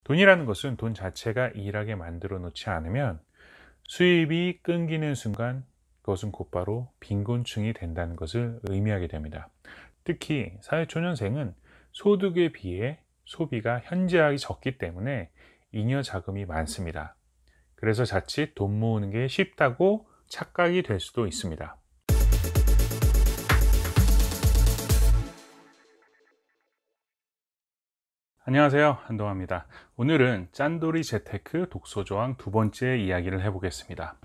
돈이라는 것은 돈 자체가 일하게 만들어 놓지 않으면 수입이 끊기는 순간 그것은 곧바로 빈곤층이 된다는 것을 의미하게 됩니다. 특히 사회초년생은 소득에 비해 소비가 현저하게 적기 때문에 잉여 자금이 많습니다. 그래서 자칫 돈 모으는 게 쉽다고 착각이 될 수도 있습니다. 안녕하세요, 한동화입니다. 오늘은 짠돌이 재테크 독서조항 두 번째 이야기를 해보겠습니다.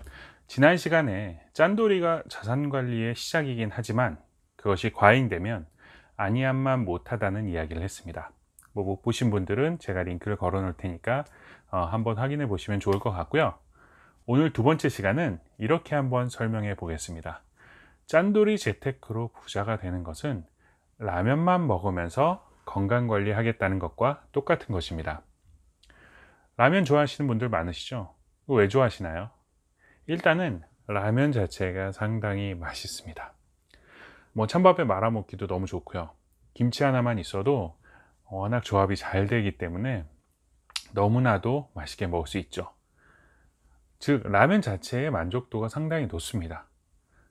지난 시간에 짠돌이가 자산관리의 시작이긴 하지만 그것이 과잉되면 아니함만 못하다는 이야기를 했습니다. 못 보신 분들은 제가 링크를 걸어 놓을 테니까 한번 확인해 보시면 좋을 것 같고요. 오늘 두 번째 시간은 이렇게 한번 설명해 보겠습니다. 짠돌이 재테크로 부자가 되는 것은 라면만 먹으면서 건강관리 하겠다는 것과 똑같은 것입니다. 라면 좋아하시는 분들 많으시죠? 왜 좋아하시나요? 일단은 라면 자체가 상당히 맛있습니다. 찬밥에 말아 먹기도 너무 좋고요. 김치 하나만 있어도 워낙 조합이 잘 되기 때문에 너무나도 맛있게 먹을 수 있죠. 즉 라면 자체의 만족도가 상당히 높습니다.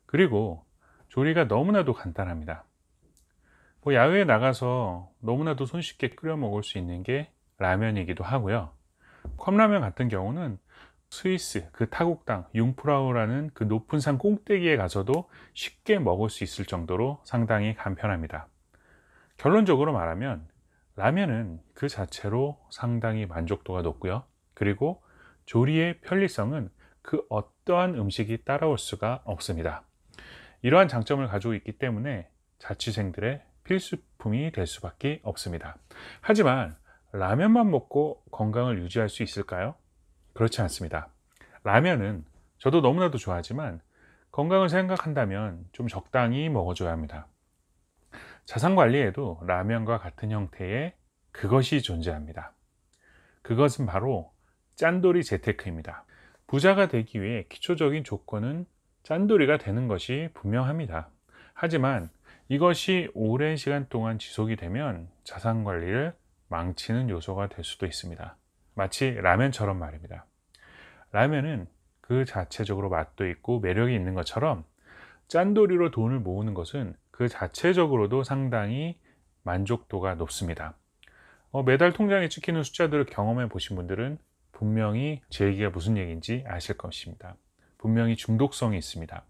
그리고 조리가 너무나도 간단합니다. 야외에 나가서 너무나도 손쉽게 끓여 먹을 수 있는 게 라면이기도 하고요. 컵라면 같은 경우는 스위스 그 타국당 융프라우라는 그 높은 산 꼭대기에 가서도 쉽게 먹을 수 있을 정도로 상당히 간편합니다. 결론적으로 말하면 라면은 그 자체로 상당히 만족도가 높고요. 그리고 조리의 편리성은 그 어떠한 음식이 따라올 수가 없습니다. 이러한 장점을 가지고 있기 때문에 자취생들의 필수품이 될 수밖에 없습니다. 하지만 라면만 먹고 건강을 유지할 수 있을까요? 그렇지 않습니다. 라면은 저도 너무나도 좋아하지만 건강을 생각한다면 좀 적당히 먹어줘야 합니다. 자산 관리에도 라면과 같은 형태의 그것이 존재합니다. 그것은 바로 짠돌이 재테크입니다. 부자가 되기 위해 기초적인 조건은 짠돌이가 되는 것이 분명합니다. 하지만 이것이 오랜 시간 동안 지속이 되면 자산 관리를 망치는 요소가 될 수도 있습니다. 마치 라면처럼 말입니다. 라면은 그 자체적으로 맛도 있고 매력이 있는 것처럼 짠돌이로 돈을 모으는 것은 그 자체적으로도 상당히 만족도가 높습니다. 매달 통장에 찍히는 숫자들을 경험해 보신 분들은 분명히 제 얘기가 무슨 얘기인지 아실 것입니다. 분명히 중독성이 있습니다.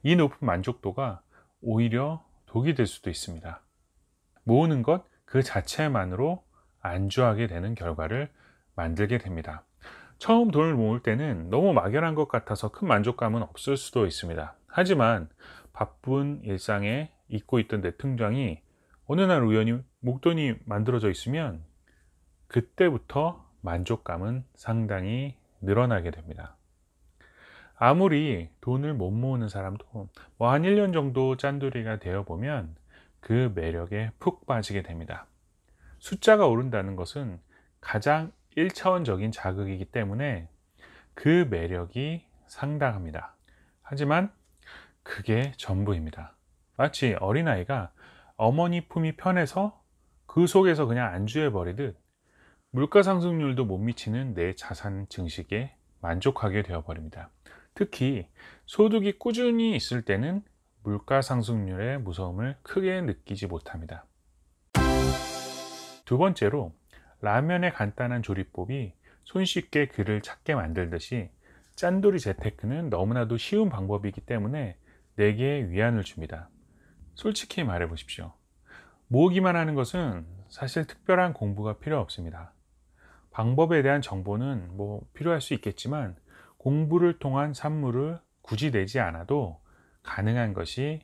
이 높은 만족도가 오히려 독이 될 수도 있습니다. 모으는 것 그 자체만으로 안주하게 되는 결과를 만들게 됩니다. 처음 돈을 모을 때는 너무 막연한 것 같아서 큰 만족감은 없을 수도 있습니다. 하지만 바쁜 일상에 잊고 있던 내 통장이 어느 날 우연히 목돈이 만들어져 있으면 그때부터 만족감은 상당히 늘어나게 됩니다. 아무리 돈을 못 모으는 사람도 한 1년 정도 짠돌이가 되어 보면 그 매력에 푹 빠지게 됩니다. 숫자가 오른다는 것은 가장 1차원적인 자극이기 때문에 그 매력이 상당합니다. 하지만 그게 전부입니다. 마치 어린아이가 어머니 품이 편해서 그 속에서 그냥 안주해 버리듯 물가 상승률도 못 미치는 내 자산 증식에 만족하게 되어 버립니다. 특히 소득이 꾸준히 있을 때는 물가 상승률의 무서움을 크게 느끼지 못합니다. 두 번째로 라면의 간단한 조리법이 손쉽게 그를 찾게 만들듯이 짠돌이 재테크는 너무나도 쉬운 방법이기 때문에 내게 위안을 줍니다. 솔직히 말해 보십시오. 모으기만 하는 것은 사실 특별한 공부가 필요 없습니다. 방법에 대한 정보는 필요할 수 있겠지만 공부를 통한 산물을 굳이 내지 않아도 가능한 것이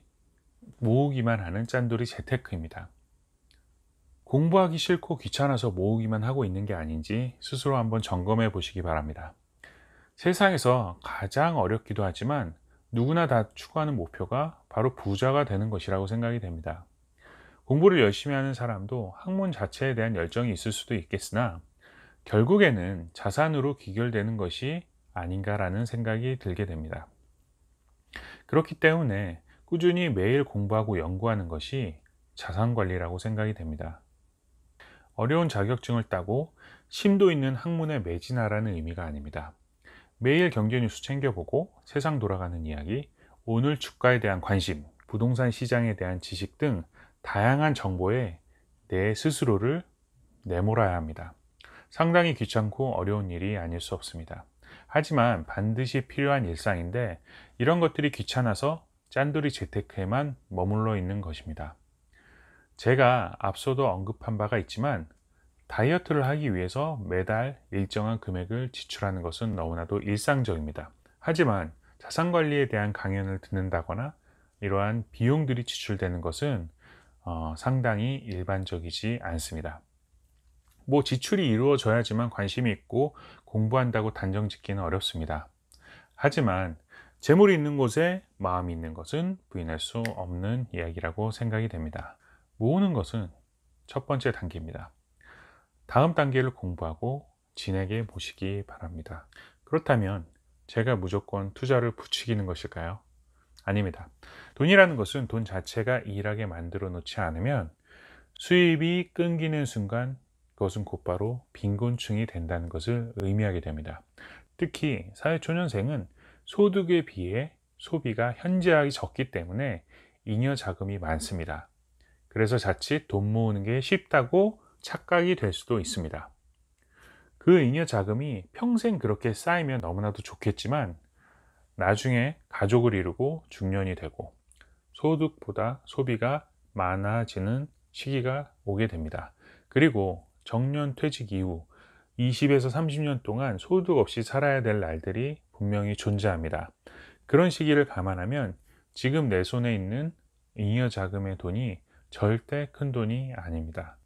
모으기만 하는 짠돌이 재테크입니다. 공부하기 싫고 귀찮아서 모으기만 하고 있는 게 아닌지 스스로 한번 점검해 보시기 바랍니다. 세상에서 가장 어렵기도 하지만 누구나 다 추구하는 목표가 바로 부자가 되는 것이라고 생각이 됩니다. 공부를 열심히 하는 사람도 학문 자체에 대한 열정이 있을 수도 있겠으나 결국에는 자산으로 귀결되는 것이 아닌가라는 생각이 들게 됩니다. 그렇기 때문에 꾸준히 매일 공부하고 연구하는 것이 자산 관리라고 생각이 됩니다. 어려운 자격증을 따고 심도 있는 학문에 매진하라는 의미가 아닙니다. 매일 경제 뉴스 챙겨보고 세상 돌아가는 이야기, 오늘 주가에 대한 관심, 부동산 시장에 대한 지식 등 다양한 정보에 내 스스로를 내몰아야 합니다. 상당히 귀찮고 어려운 일이 아닐 수 없습니다. 하지만 반드시 필요한 일상인데 이런 것들이 귀찮아서 짠돌이 재테크에만 머물러 있는 것입니다. 제가 앞서도 언급한 바가 있지만 다이어트를 하기 위해서 매달 일정한 금액을 지출하는 것은 너무나도 일상적입니다. 하지만 자산 관리에 대한 강연을 듣는다거나 이러한 비용들이 지출되는 것은 상당히 일반적이지 않습니다. 지출이 이루어져야지만 관심이 있고 공부한다고 단정 짓기는 어렵습니다. 하지만 재물이 있는 곳에 마음이 있는 것은 부인할 수 없는 이야기라고 생각이 됩니다. 모으는 것은 첫 번째 단계입니다. 다음 단계를 공부하고 진에게 모시기 바랍니다. 그렇다면 제가 무조건 투자를 부추기는 것일까요? 아닙니다. 돈이라는 것은 돈 자체가 일하게 만들어 놓지 않으면 수입이 끊기는 순간 그것은 곧바로 빈곤층이 된다는 것을 의미하게 됩니다. 특히 사회초년생은 소득에 비해 소비가 현저하게 적기 때문에 잉여 자금이 많습니다. 그래서 자칫 돈 모으는 게 쉽다고 착각이 될 수도 있습니다. 그 잉여 자금이 평생 그렇게 쌓이면 너무나도 좋겠지만 나중에 가족을 이루고 중년이 되고 소득보다 소비가 많아지는 시기가 오게 됩니다. 그리고 정년 퇴직 이후 20에서 30년 동안 소득 없이 살아야 될 날들이 분명히 존재합니다. 그런 시기를 감안하면 지금 내 손에 있는 잉여 자금의 돈이 절대 큰 돈이 아닙니다.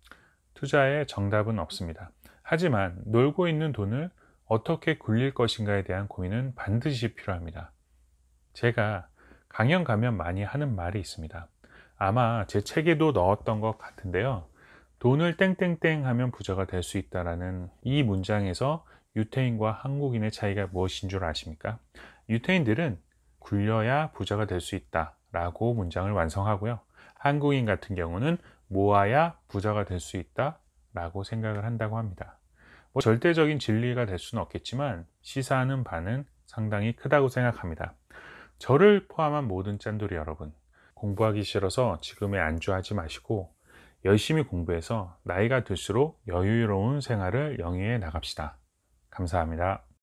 투자에 정답은 없습니다. 하지만 놀고 있는 돈을 어떻게 굴릴 것인가에 대한 고민은 반드시 필요합니다. 제가 강연 가면 많이 하는 말이 있습니다. 아마 제 책에도 넣었던 것 같은데요. 돈을 땡땡땡 하면 부자가 될 수 있다라는 이 문장에서 유태인과 한국인의 차이가 무엇인 줄 아십니까? 유태인들은 굴려야 부자가 될 수 있다 라고 문장을 완성하고요. 한국인 같은 경우는 모아야 부자가 될 수 있다 라고 생각을 한다고 합니다. 절대적인 진리가 될 수는 없겠지만 시사하는 바는 상당히 크다고 생각합니다. 저를 포함한 모든 짠돌이 여러분, 공부하기 싫어서 지금에 안주하지 마시고 열심히 공부해서 나이가 들수록 여유로운 생활을 영위해 나갑시다. 감사합니다.